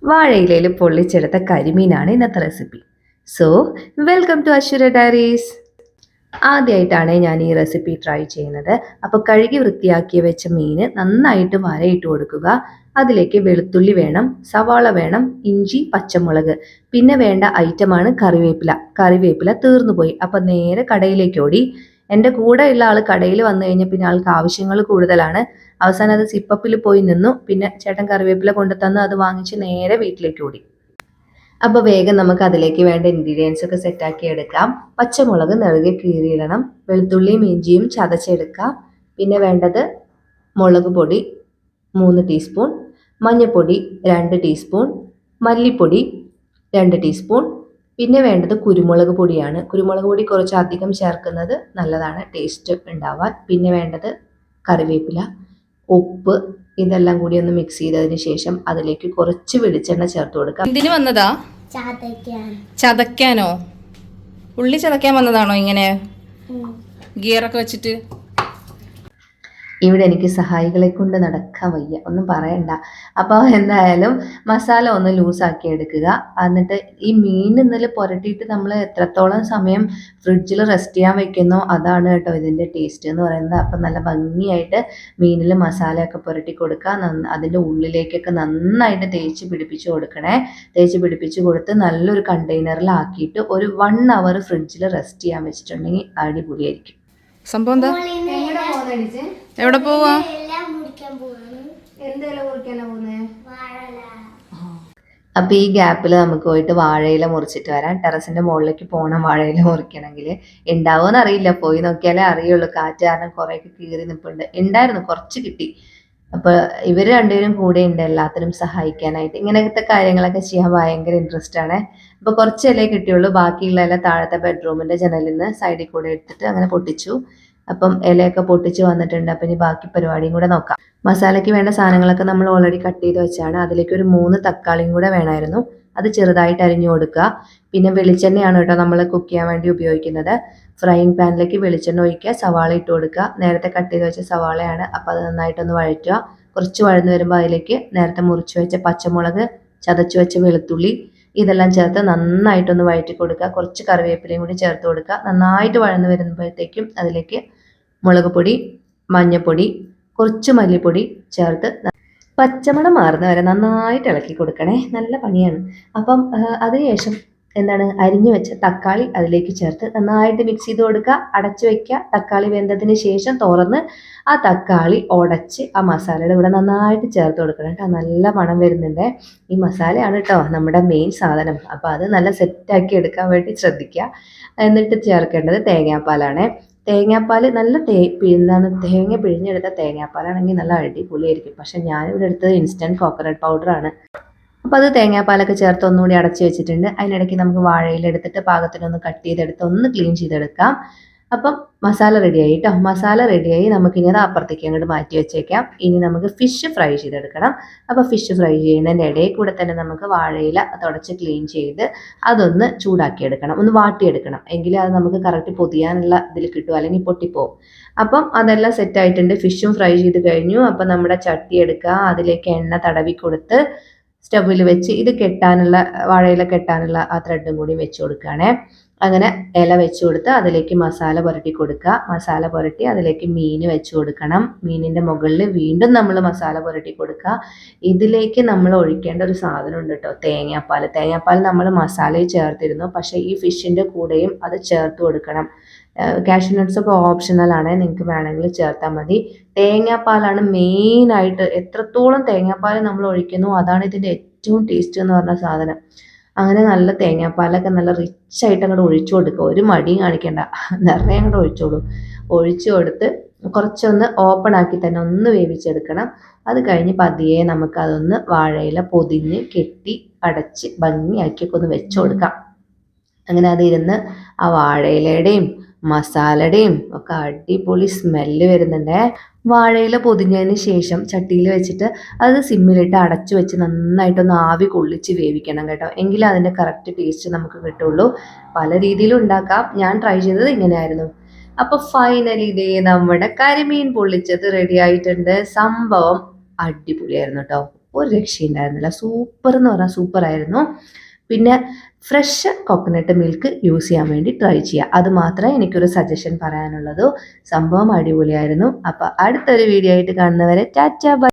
വാഴയിലയിൽ പൊള്ളിച്ചെടുത്ത കരിമീനാണ് ഇന്നത്തെ recipe. So welcome to Ashwara diaries. ആദ്യമായിട്ടാണ് ഞാൻ ഈ റെസിപ്പി ട്രൈ ചെയ്യുന്നത്. അപ്പോൾ കഴുകി വൃത്തിയാക്കി വെച്ച മീൻ നന്നായിട്ട് വരയിട്ട് കൊടുക്കുക. അതിലേക്ക് വെളുത്തുള്ളി വേണം, സവാള വേണം, ഇഞ്ചി, പച്ചമുളക്, പിന്നെ വേണ്ട ഐറ്റമാണ് കറിവേപ്പില തീർന്നു പോയി. അപ്പം നേരെ കടയിലേക്ക് ഓടി. എൻ്റെ കൂടെ ഉള്ള ആൾ കടയിൽ വന്നു കഴിഞ്ഞാൽ പിന്നെ ആൾക്ക് ആവശ്യങ്ങൾ കൂടുതലാണ്. അവസാനം അത് സിപ്പപ്പിൽ പോയി നിന്നു. പിന്നെ ചേട്ടൻ കറിവേപ്പില കൊണ്ടു തന്ന് അത് വാങ്ങിച്ച് നേരെ വീട്ടിലേക്ക് ഓടി. അപ്പോൾ വേഗം നമുക്ക് അതിലേക്ക് വേണ്ട ഇൻഗ്രീഡിയൻസ് ഒക്കെ സെറ്റാക്കി എടുക്കാം. പച്ചമുളക് നെടുകെ കീറിയിടണം, വെളുത്തുള്ളിയും ഇഞ്ചിയും ചതച്ചെടുക്കാം. പിന്നെ വേണ്ടത് മുളക് പൊടി 3 ടീസ്പൂൺ, മഞ്ഞൾപ്പൊടി 2 ടീസ്പൂൺ, മല്ലിപ്പൊടി 2 ടീസ്പൂൺ, പിന്നെ വേണ്ടത് കുരുമുളക് പൊടിയാണ്. കുരുമുളക് പൊടി കുറച്ച് അധികം ചേർക്കുന്നത് നല്ലതാണ് ടേസ്റ്റ് ഉണ്ടാവാൻ. പിന്നെ വേണ്ടത് കറിവേപ്പില, ഉപ്പ്, ഇതെല്ലാം കൂടി ഒന്ന് മിക്സ് ചെയ്തതിന് ശേഷം അതിലേക്ക് കുറച്ച് വെളിച്ചെണ്ണ ചേർത്ത് കൊടുക്കാം. ഇതിന് വന്നതാ ചതയ്ക്കാനോ? ഉള്ളി ചതയ്ക്കാൻ വന്നതാണോ ഇങ്ങനെ ഗിയറൊക്കെ വെച്ചിട്ട്? ഇവിടെ എനിക്ക് സഹായികളെ കൊണ്ട് നടക്കാൻ വയ്യ, ഒന്നും പറയണ്ട. അപ്പോൾ എന്തായാലും മസാല ഒന്ന് ലൂസാക്കി എടുക്കുക. എന്നിട്ട് ഈ മീൻ ഇന്നലെ പുരട്ടിയിട്ട് നമ്മൾ എത്രത്തോളം സമയം ഫ്രിഡ്ജിൽ റെസ്റ്റ് ചെയ്യാൻ വെക്കുന്നോ അതാണ് കേട്ടോ ഇതിൻ്റെ ടേസ്റ്റ് എന്ന് പറയുന്നത്. അപ്പം നല്ല ഭംഗിയായിട്ട് മീനിൽ മസാലയൊക്കെ പുരട്ടി കൊടുക്കുക. അതിൻ്റെ ഉള്ളിലേക്കൊക്കെ നന്നായിട്ട് തേച്ച് പിടിപ്പിച്ച് കൊടുക്കണേ. തേച്ച് പിടിപ്പിച്ച് കൊടുത്ത് നല്ലൊരു കണ്ടെയ്നറിലാക്കിയിട്ട് ഒരു 1 അവർ ഫ്രിഡ്ജിൽ റെസ്റ്റ് ചെയ്യാൻ വെച്ചിട്ടുണ്ടെങ്കിൽ അടിപൊളിയായിരിക്കും. സംഭവം എന്താ? എവിടെ പോവാ? അപ്പൊ ഈ ഗ്യാപ്പിൽ നമുക്ക് പോയിട്ട് വാഴയില മുറിച്ചിട്ട് വരാം. ടെറസിന്റെ മുകളിലേക്ക് പോകണം വാഴയില മുറിക്കണമെങ്കിൽ. ഉണ്ടാവുമെന്ന് അറിയില്ല, പോയി നോക്കിയാലേ അറിയുള്ളൂ. കാറ്റ് കാരണം കുറേയൊക്കെ കീറി നിൽപ്പുണ്ട്. ഉണ്ടായിരുന്നു, കുറച്ച് കിട്ടി. അപ്പൊ ഇവർ രണ്ടുപേരും കൂടെ ഉണ്ട് എല്ലാത്തിനും സഹായിക്കാനായിട്ട്. ഇങ്ങനത്തെ കാര്യങ്ങളൊക്കെ ചെയ്യാൻ ഭയങ്കര ഇൻട്രസ്റ്റ് ആണ്. അപ്പൊ കുറച്ച് ഇലേ കിട്ടിയുള്ളൂ. ബാക്കിയുള്ള ഇല താഴത്തെ ബെഡ്റൂമിന്റെ ജനലിൽ നിന്ന് സൈഡിൽ കൂടെ എടുത്തിട്ട് അങ്ങനെ പൊട്ടിച്ചു. അപ്പം ഇലയൊക്കെ പൊട്ടിച്ച് വന്നിട്ടുണ്ട്. അപ്പം ഇനി ബാക്കി പരിപാടിയും കൂടെ നോക്കാം. മസാലയ്ക്ക് വേണ്ട സാധനങ്ങളൊക്കെ നമ്മൾ ഓൾറെഡി കട്ട് ചെയ്ത് വെച്ചാണ്. അതിലേക്ക് ഒരു 3 തക്കാളിയും കൂടെ വേണമായിരുന്നു. അത് ചെറുതായിട്ട് അരിഞ്ഞു കൊടുക്കുക. പിന്നെ വെളിച്ചെണ്ണയാണ് കേട്ടോ നമ്മൾ കുക്ക് ചെയ്യാൻ വേണ്ടി ഉപയോഗിക്കുന്നത്. ഫ്രൈയിങ് പാനിലേക്ക് വെളിച്ചെണ്ണ ഒഴിക്കുക, സവാള ഇട്ട് കൊടുക്കുക. നേരത്തെ കട്ട് ചെയ്ത് വെച്ച സവാളയാണ്. അപ്പോൾ അത് നന്നായിട്ടൊന്ന് വഴറ്റുക. കുറച്ച് വഴന്നു വരുമ്പോൾ അതിലേക്ക് നേരത്തെ മുറിച്ച് വെച്ച പച്ചമുളക്, ചതച്ച് വെച്ച വെളുത്തുള്ളി, ഇതെല്ലാം ചേർത്ത് നന്നായിട്ടൊന്ന് വഴറ്റി കൊടുക്കുക. കുറച്ച് കറിവേപ്പിലയും കൂടി ചേർത്ത് കൊടുക്കുക. നന്നായിട്ട് വഴന്നു വരുമ്പോഴത്തേക്കും അതിലേക്ക് മുളക് പൊടി, മഞ്ഞൾപ്പൊടി, കുറച്ച് മല്ലിപ്പൊടി ചേർത്ത് പച്ചമണം മാറുന്ന വരെ നന്നായിട്ട് ഇളക്കി കൊടുക്കണേ. നല്ല പണിയാണ്. അപ്പം അതിനുശേഷം അരിഞ്ഞു വെച്ച തക്കാളി അതിലേക്ക് ചേർത്ത് നന്നായിട്ട് മിക്സ് ചെയ്ത് കൊടുക്കുക. അടച്ചു വെക്കുക. തക്കാളി വെന്തതിന് ശേഷം തുറന്ന് ആ തക്കാളി ഉടച്ച് ആ മസാലയുടെ കൂടെ നന്നായിട്ട് ചേർത്ത് കൊടുക്കണം കേട്ടോ. നല്ല മണം വരുന്നുണ്ട്. ഈ മസാലയാണ് കേട്ടോ നമ്മുടെ മെയിൻ സാധനം. അപ്പോൾ അത് നല്ല സെറ്റാക്കി എടുക്കാൻ വേണ്ടി ശ്രദ്ധിക്കുക. എന്നിട്ട് ചേർക്കേണ്ടത് തേങ്ങാപ്പാലാണ്. തേങ്ങാപ്പാൽ നല്ല തേങ്ങ പിഴിഞ്ഞെടുത്ത തേങ്ങാപ്പാലാണെങ്കിൽ നല്ല അടിപൊളിയായിരിക്കും. പക്ഷെ ഞാനിവിടെ എടുത്തത് ഇൻസ്റ്റൻറ്റ് കോക്കനട്ട് പൗഡറാണ്. അപ്പോൾ അത് തേങ്ങാപ്പാലൊക്കെ ചേർത്ത് ഒന്നുകൂടി അടച്ചു വെച്ചിട്ടുണ്ട്. അതിനിടയ്ക്ക് നമുക്ക് വാഴയില എടുത്തിട്ട് പാകത്തിനൊന്ന് കട്ട് ചെയ്തെടുത്ത് ഒന്ന് ക്ലീൻ ചെയ്തെടുക്കാം. അപ്പം മസാല റെഡിയായി കേട്ടോ. മസാല റെഡിയായി. നമുക്കിനി അത് അപ്പുറത്തേക്ക് അങ്ങോട്ട് മാറ്റി വെച്ചേക്കാം. ഇനി നമുക്ക് ഫിഷ് ഫ്രൈ ചെയ്തെടുക്കണം. അപ്പോൾ ഫിഷ് ഫ്രൈ ചെയ്യുന്നതിൻ്റെ ഇടയിൽ കൂടെ തന്നെ നമുക്ക് വാഴയില തുടച്ച് ക്ലീൻ ചെയ്ത് അതൊന്ന് ചൂടാക്കിയെടുക്കണം, ഒന്ന് വാട്ടിയെടുക്കണം. എങ്കിലും അത് നമുക്ക് കറക്റ്റ് പൊതിയാനുള്ള ഇതിൽ കിട്ടും, അല്ലെങ്കിൽ പൊട്ടിപ്പോവും. അപ്പം അതെല്ലാം സെറ്റായിട്ടുണ്ട്. ഫിഷും ഫ്രൈ ചെയ്ത് കഴിഞ്ഞു. അപ്പം നമ്മുടെ ചട്ടി എടുക്കുക, അതിലേക്ക് എണ്ണ തടവി കൊടുത്ത് സ്റ്റവിൽ വെച്ച് ഇത് കെട്ടാനുള്ള വാഴയില കെട്ടാനുള്ള ആ ത്രെഡും കൂടി വെച്ച് കൊടുക്കുകയാണേ. അങ്ങനെ ഇല വെച്ച് കൊടുത്ത് അതിലേക്ക് മസാല പുരട്ടി കൊടുക്കുക. മസാല പുരട്ടി അതിലേക്ക് മീൻ വെച്ച് കൊടുക്കണം. മീനിൻ്റെ മുകളിൽ വീണ്ടും നമ്മൾ മസാല പുരട്ടി കൊടുക്കുക. ഇതിലേക്ക് നമ്മൾ ഒഴിക്കേണ്ട ഒരു സാധനം ഉണ്ട് കേട്ടോ, തേങ്ങാപ്പാൽ നമ്മൾ മസാലയിൽ ചേർത്തിരുന്നു. പക്ഷേ ഈ ഫിഷിൻ്റെ കൂടെയും അത് ചേർത്ത് കൊടുക്കണം. കാഷ്യൂ നട്ട്സ് ഒക്കെ ഓപ്ഷണലാണ്, നിങ്ങൾക്ക് വേണമെങ്കിൽ ചേർത്താൽ മതി. തേങ്ങാപ്പാലാണ് മെയിനായിട്ട്. എത്രത്തോളം തേങ്ങാപ്പാൽ നമ്മൾ ഒഴിക്കുന്നു അതാണ് ഇതിൻ്റെ ഏറ്റവും ടേസ്റ്റ് എന്ന് പറഞ്ഞ സാധനം. അങ്ങനെ നല്ല തേങ്ങാപ്പാലൊക്കെ നല്ല റിച്ചായിട്ട് അങ്ങോട്ട് ഒഴിച്ചു കൊടുക്കുക. ഒരു മടിയും കാണിക്കണ്ട, നിറയെ അങ്ങോട്ട് ഒഴിച്ചോളൂ. ഒഴിച്ചു കൊടുത്ത് കുറച്ചൊന്ന് ഓപ്പൺ ആക്കി തന്നെ ഒന്ന് വേവിച്ചെടുക്കണം. അത് കഴിഞ്ഞ് പതിയെ നമുക്കതൊന്ന് വാഴയില പൊതിഞ്ഞ് കെട്ടി അടച്ച് ഭംഗിയാക്കിയൊക്കെ ഒന്ന് വെച്ച് കൊടുക്കാം. അങ്ങനെ അതിരുന്ന് ആ വാഴയിലയുടെയും മസാലയുടെയും ഒക്കെ അടിപൊളി സ്മെല്ല് വരുന്നുണ്ട്. വാഴയില പൊതിഞ്ഞതിന് ശേഷം ചട്ടിയിൽ വെച്ചിട്ട് അത് സിമ്മിലിട്ട് അടച്ചു വെച്ച് നന്നായിട്ടൊന്ന് ആവി കൊള്ളിച്ച് വേവിക്കണം കേട്ടോ. എങ്കിലേ അതിൻ്റെ കറക്റ്റ് ടേസ്റ്റ് നമുക്ക് കിട്ടുള്ളൂ. പല രീതിയിലും ഉണ്ടാക്കാം. ഞാൻ ട്രൈ ചെയ്തത് ഇങ്ങനെയായിരുന്നു. അപ്പോൾ ഫൈനലി ഇതേ നമ്മുടെ കരിമീൻ പൊള്ളിച്ചത് റെഡി ആയിട്ടുണ്ട്. സംഭവം അടിപൊളിയായിരുന്നു കേട്ടോ. ഒരു രക്ഷയുണ്ടായിരുന്നില്ല. സൂപ്പർ എന്ന് പറഞ്ഞാൽ സൂപ്പറായിരുന്നു. പിന്നെ ഫ്രഷ് കോക്കനട്ട് മിൽക്ക് യൂസ് ചെയ്യാൻ വേണ്ടി ട്രൈ ചെയ്യുക. അത് മാത്രമേ എനിക്കൊരു സജഷൻ പറയാനുള്ളൂ. സംഭവം അടിപൊളിയായിരുന്നു. അപ്പോൾ അടുത്തൊരു വീഡിയോ ആയിട്ട് കാണുന്നവരെ ടാറ്റാ ബൈ.